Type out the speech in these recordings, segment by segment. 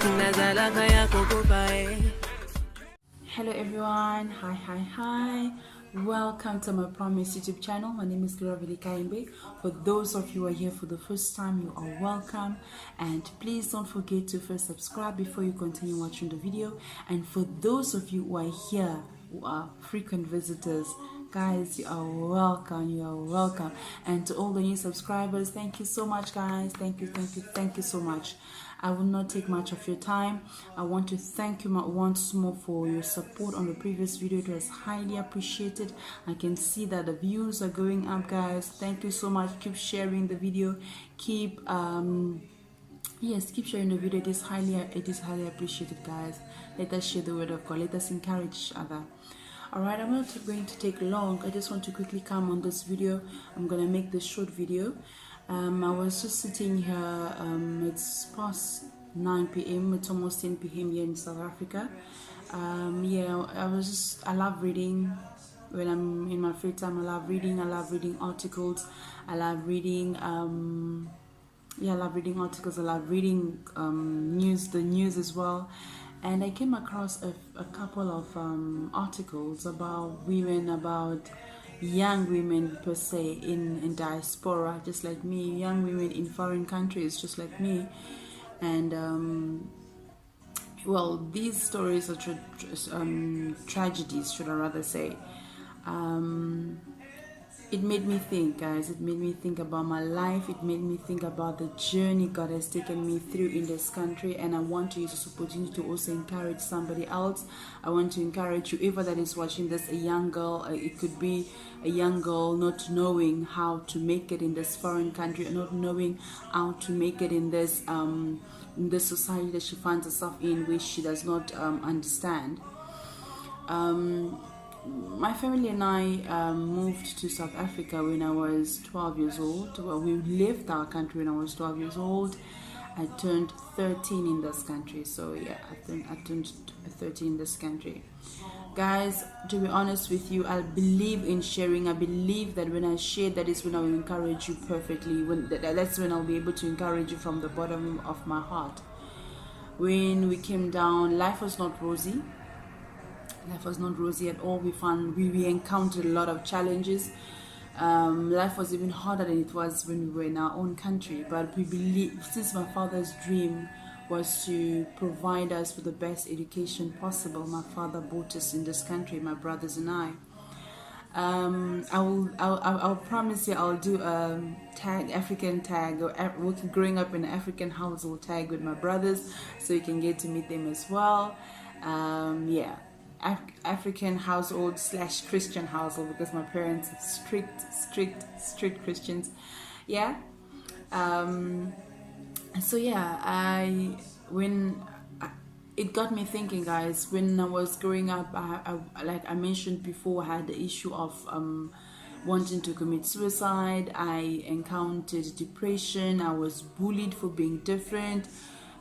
Hello everyone, hi. Welcome to my Promise YouTube channel. My name is Gloria Kaimbe. For those of you who are here for the first time, you are welcome, and please don't forget to first subscribe before you continue watching the video. And for those of you who are here, who are frequent visitors, guys, you are welcome. And to all the new subscribers, thank you so much, guys. Thank you so much. I will not take much of your time. I want to thank you once more for your support on the previous video. It was highly appreciated. I can see that the views are going up, guys. Thank you so much. Keep sharing the video. Keep keep sharing the video. It is highly appreciated, guys. Let us share the word of God. Let us encourage each other. Alright, I'm not going to take long. I just want to quickly come on this video. I'm gonna make this short video. I was just sitting here. It's past 9 p.m. It's almost 10 p.m. here in South Africa. I love reading. When I'm in my free time, I love reading articles. I love reading articles. I love reading the news as well. And I came across a couple of articles about women, about young women per se in diaspora, just like me, young women in foreign countries, just like me. And these stories are tragedies, should I rather say. It made me think, guys. It made me think about my life. It made me think about the journey God has taken me through in this country. And I want to use this opportunity to also encourage somebody else. I want to encourage whoever that is watching this, a young girl. It could be a young girl not knowing how to make it in this foreign country, not knowing how to make it in this society that she finds herself in, which she does not understand. My family and I moved to South Africa when I was 12 years old. Well, we left our country when I was 12 years old. I turned 13 in this country. So yeah, I turned 13 in this country. Guys, to be honest with you, I believe in sharing. I believe that when I share, that is when I will encourage you perfectly. That's when I'll be able to encourage you from the bottom of my heart. When we came down, life was not rosy. Life was not rosy at all. We encountered a lot of challenges. Life was even harder than it was when we were in our own country. But we believe, since my father's dream was to provide us with the best education possible, my father brought us in this country, my brothers and I. I'll promise you I'll do a African tag, or growing up in an African household tag with my brothers, so you can get to meet them as well. African household / Christian household, because my parents are strict Christians. It got me thinking, guys. When I was growing up, I like I mentioned before, I had the issue of wanting to commit suicide. I encountered depression. I was bullied for being different.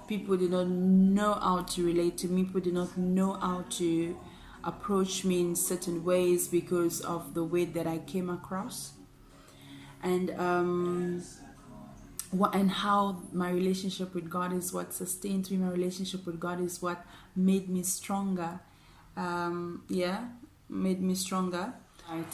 People did not know how to relate to me. People did not know how to approach me in certain ways because of the way that I came across, and how my relationship with God is what sustains me. My relationship with God is what made me stronger. Made me stronger. Right.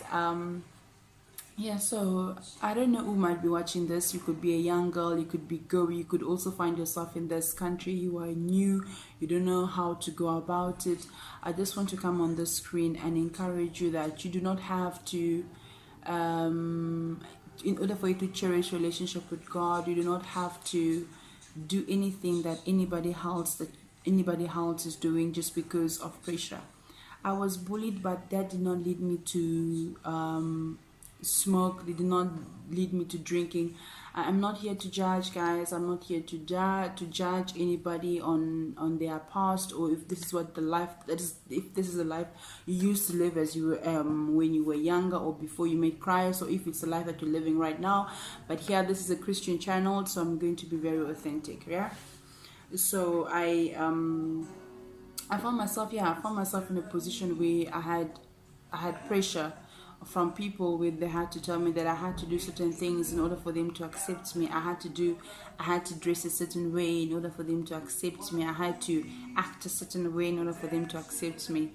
So I don't know who might be watching this. You could be a young girl, you could be girl, you could also find yourself in this country. You are new, you don't know how to go about it. I just want to come on the screen and encourage you that you do not have to, in order for you to cherish your relationship with God, you do not have to do anything that anybody else is doing just because of pressure. I was bullied, but that did not lead me to smoke. They did not lead me to drinking. I'm not here to judge, guys. I'm not here to judge anybody on their past, or if this is what the life if this is the life you used to live as you were when you were younger, or before you met Christ, or if it's the life that you're living right now. But here, this is a Christian channel, so I'm going to be very authentic. So I found myself in a position where I had pressure from people where they had to tell me that I had to do certain things in order for them to accept me. I had to dress a certain way in order for them to accept me. I had to act a certain way in order for them to accept me.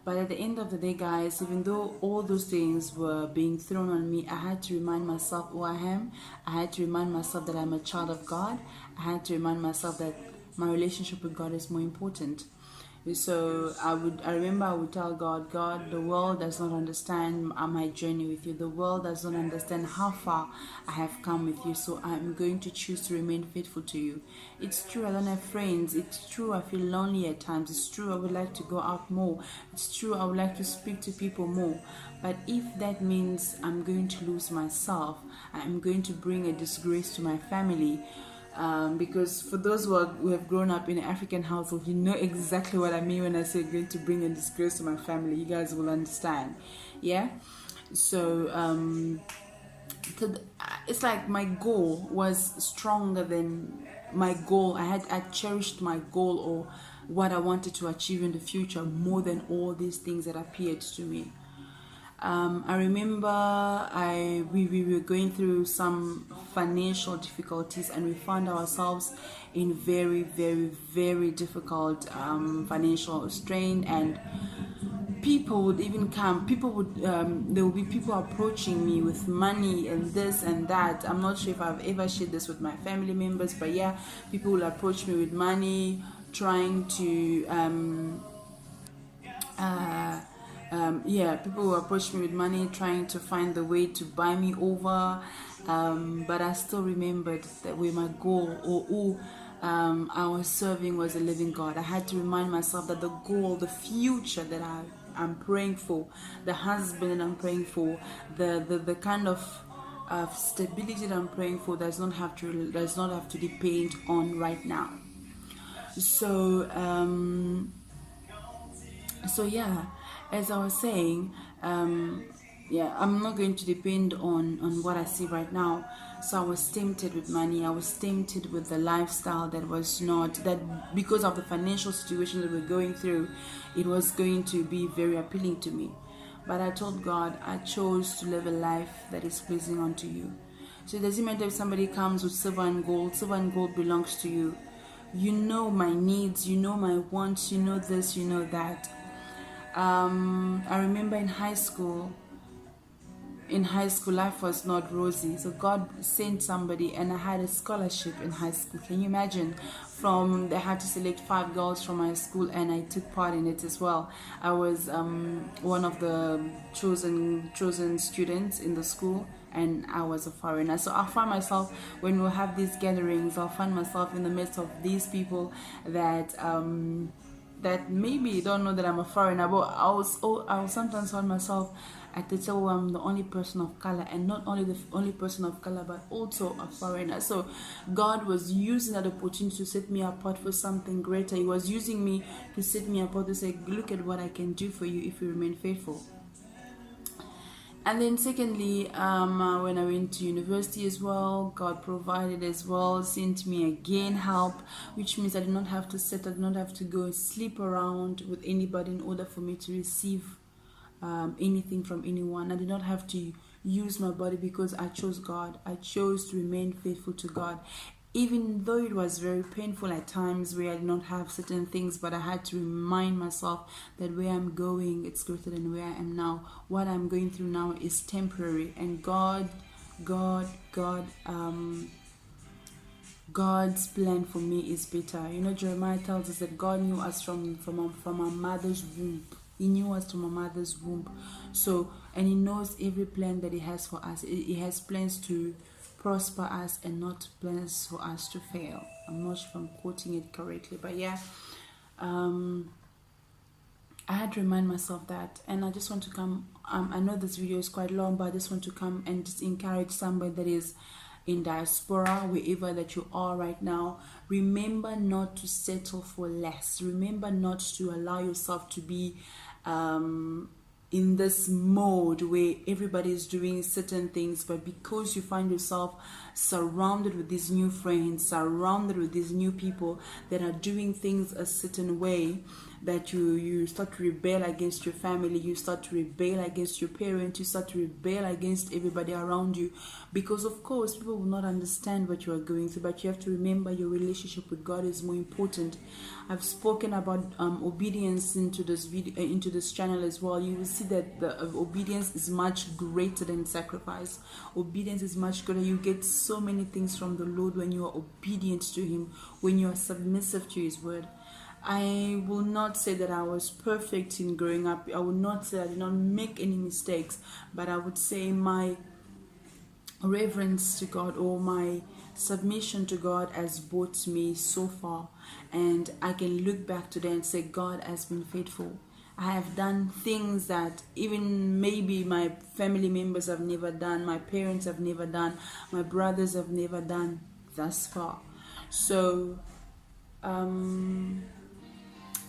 But at the end of the day, guys, even though all those things were being thrown on me, I had to remind myself who I am. I had to remind myself that I'm a child of God. I had to remind myself that my relationship with God is more important. So I remember I would tell God, the world does not understand my journey with you. The world does not understand how far I have come with you. So I'm going to choose to remain faithful to you. It's true, I don't have friends. It's true, I feel lonely at times. It's true, I would like to go out more. It's true, I would like to speak to people more. But if that means I'm going to lose myself, I'm going to bring a disgrace to my family, because for those who have grown up in an African household, you know exactly what I mean when I say going to bring a disgrace to my family. You guys will understand. Yeah. So it's like my goal was stronger than my goal. I cherished my goal or what I wanted to achieve in the future more than all these things that appeared to me. I remember we were going through some financial difficulties, and we found ourselves in very, very, very difficult financial strain, and people would even come. There would be people approaching me with money and this and that. I'm not sure if I've ever shared this with my family members, but yeah, people will approach me with money, trying to people will approach me with money, trying to find the way to buy me over. But I still remembered that where my goal or who I was serving was a living God. I had to remind myself that the goal, the future that I'm praying for, the husband that I'm praying for, the kind of stability that I'm praying for does not have to depend on right now. So yeah, as I was saying, I'm not going to depend on what I see right now. So I was tempted with money. I was tempted with the lifestyle that was not, that because of the financial situation that we're going through, it was going to be very appealing to me. But I told God, I chose to live a life that is pleasing unto you. So it doesn't matter if somebody comes with silver and gold belongs to you. You know my needs, you know my wants, you know this, you know that. I remember in high school, life was not rosy. So God sent somebody, and I had a scholarship in high school. Can you imagine? They had to select 5 girls from my school, and I took part in it as well. I was one of the chosen students in the school, and I was a foreigner. So I find myself, when we'll have these gatherings, I'll find myself in the midst of these people that maybe don't know that I'm a foreigner, but I will sometimes find myself at the table where I'm the only person of color, and not only the only person of color, but also a foreigner. So God was using that opportunity to set me apart for something greater. He was using me to set me apart, to say, look at what I can do for you if you remain faithful. And then secondly, when I went to university as well, God provided as well, sent me again help, which means I did not have to I did not have to go sleep around with anybody in order for me to receive anything from anyone. I did not have to use my body, because I chose God. I chose to remain faithful to God. Even though it was very painful at times where I did not have certain things, but I had to remind myself that where I'm going, it's greater than where I am now. What I'm going through now is temporary, and God's plan for me is better. You know, Jeremiah tells us that God knew us from our mother's womb. He knew us from our mother's womb. So, and He knows every plan that He has for us. He has plans to prosper us and not plans for us to fail. I'm not sure if I'm quoting it correctly, but yeah, I had to remind myself that. And I just want to come, I know this video is quite long, but I just want to come and just encourage somebody that is in diaspora, wherever that you are right now. Remember not to settle for less. Remember not to allow yourself to be in this mode where everybody is doing certain things, but because you find yourself surrounded with these new friends, surrounded with these new people that are doing things a certain way, that you start to rebel against your family, you start to rebel against your parents, you start to rebel against everybody around you, because of course people will not understand what you are going through. But you have to remember your relationship with God is more important. I've spoken about obedience into this video, into this channel as well. You will see that the obedience is much greater than sacrifice. Obedience is much greater. You get so many things from the Lord when you are obedient to Him, when you are submissive to His word. I will not say that I was perfect in growing up. I will not say I did not make any mistakes, but I would say my reverence to God, or my submission to God, has brought me so far, and I can look back today and say God has been faithful. I have done things that even maybe my family members have never done, my parents have never done, my brothers have never done thus far. So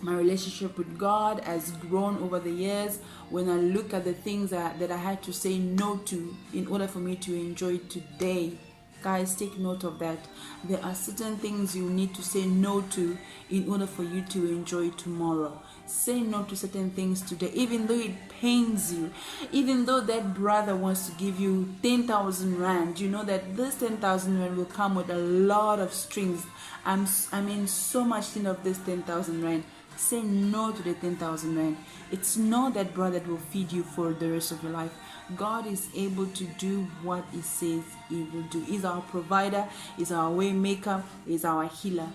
my relationship with God has grown over the years. When I look at the things that I had to say no to in order for me to enjoy today, guys, take note of that. There are certain things you need to say no to in order for you to enjoy tomorrow. Say no to certain things today, even though it pains you, even though that brother wants to give you 10,000 rand. You know that this 10,000 rand will come with a lot of strings. I mean so much in of this 10,000 rand. Say no to the 10,000 rand. It's not that brother that will feed you for the rest of your life. God is able to do what He says He will do. He's our provider, He's our way maker, He's our healer.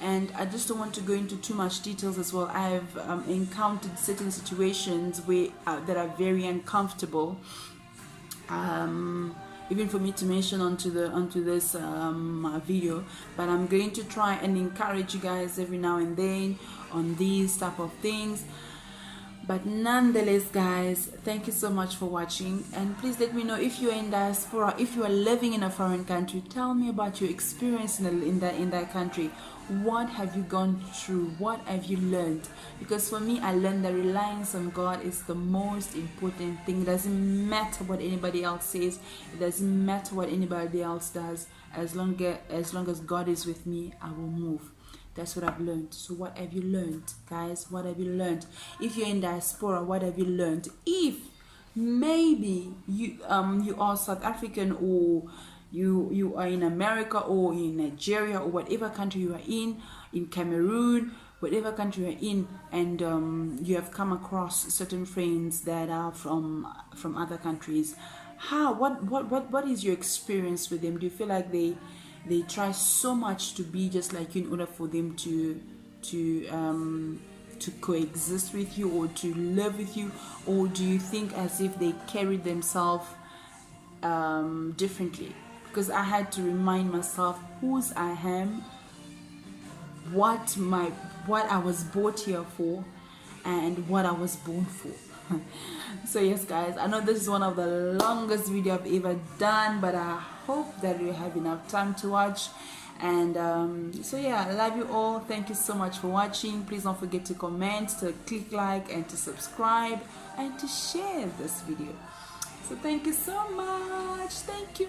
And I just don't want to go into too much details as well. I've encountered certain situations where that are very uncomfortable. Even for me to mention onto this video, but I'm going to try and encourage you guys every now and then on these type of things. But nonetheless, guys, thank you so much for watching, and please let me know if you're in diaspora, if you are living in a foreign country. Tell me about your experience in that country. What have you gone through? What have you learned? Because for me, I learned that reliance on God is the most important thing. It doesn't matter what anybody else says. It doesn't matter what anybody else does. As long as God is with me, I will move. That's what I've learned. So what have you learned, guys? What have you learned? If you're in diaspora, what have you learned? If maybe you are South African, or you are in America, or in Nigeria, or whatever country you are in Cameroon, whatever country you are in, and you have come across certain friends that are from other countries. What is your experience with them? Do you feel like they try so much to be just like you in order for them to coexist with you or to live with you? Or do you think as if they carry themselves differently? Because I had to remind myself whose I am, what I was brought here for, and what I was born for. So yes, guys, I know this is one of the longest video I've ever done, but I hope that you have enough time to watch. And so yeah, I love you all. Thank you so much for watching. Please don't forget to comment, to click like, and to subscribe, and to share this video. So thank you so much. Thank you.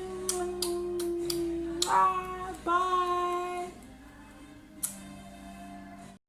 Bye.